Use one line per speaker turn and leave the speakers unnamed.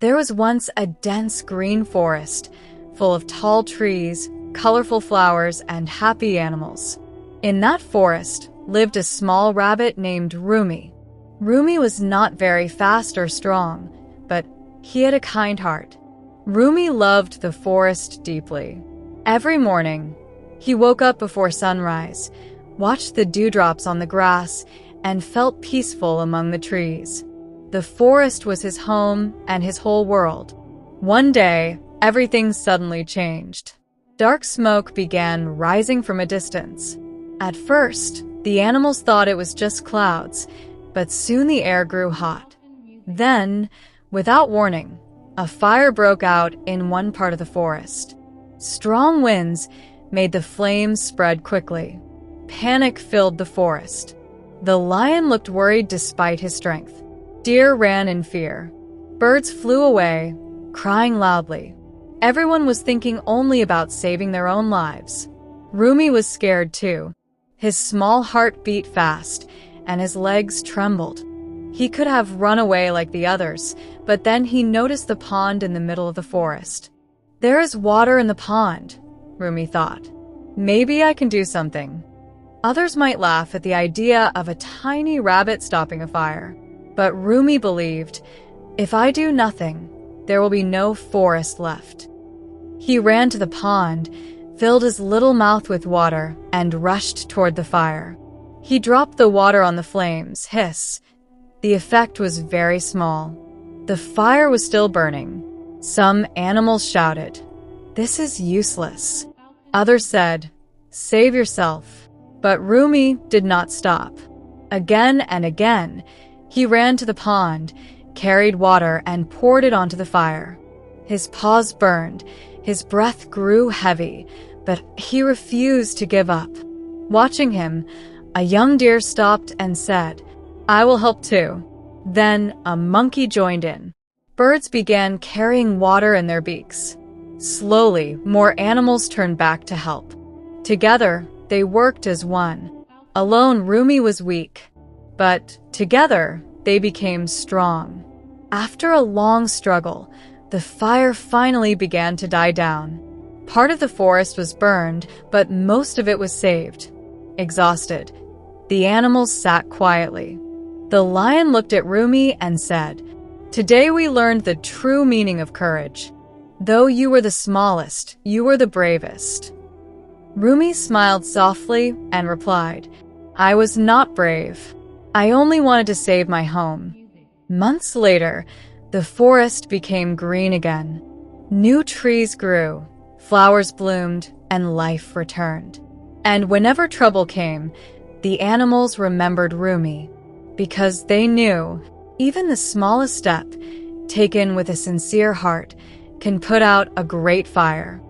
There was once a dense green forest, full of tall trees, colorful flowers, and happy animals. In that forest lived a small rabbit named Rumi. Rumi was not very fast or strong, but he had a kind heart. Rumi loved the forest deeply. Every morning, he woke up before sunrise, watched the dewdrops on the grass, and felt peaceful among the trees. The forest was his home and his whole world. One day, everything suddenly changed. Dark smoke began rising from a distance. At first, the animals thought it was just clouds, but soon the air grew hot. Then, without warning, a fire broke out in one part of the forest. Strong winds made the flames spread quickly. Panic filled the forest. The lion looked worried despite his strength. Deer ran in fear. Birds flew away, crying loudly. Everyone was thinking only about saving their own lives. Rumi was scared too. His small heart beat fast, and his legs trembled. He could have run away like the others, but then he noticed the pond in the middle of the forest. There is water in the pond, Rumi thought. Maybe I can do something. Others might laugh at the idea of a tiny rabbit stopping a fire, but Rumi believed, if I do nothing, there will be no forest left. He ran to the pond, filled his little mouth with water, and rushed toward the fire. He dropped the water on the flames, hiss. The effect was very small. The fire was still burning. Some animals shouted, "This is useless." Others said, "Save yourself." But Rumi did not stop. Again and again, he ran to the pond, carried water, and poured it onto the fire. His paws burned, his breath grew heavy, but he refused to give up. Watching him, a young deer stopped and said, "I will help too." Then a monkey joined in. Birds began carrying water in their beaks. Slowly, more animals turned back to help. Together, they worked as one. Alone, Rumi was weak, but together, they became strong. After a long struggle, the fire finally began to die down. Part of the forest was burned, but most of it was saved. Exhausted, the animals sat quietly. The lion looked at Rumi and said, "Today we learned the true meaning of courage. Though you were the smallest, you were the bravest." Rumi smiled softly and replied, "I was not brave. I only wanted to save my home." Months later, the forest became green again. New trees grew, flowers bloomed, and life returned. And whenever trouble came, the animals remembered Rumi, because they knew even the smallest step, taken with a sincere heart, can put out a great fire.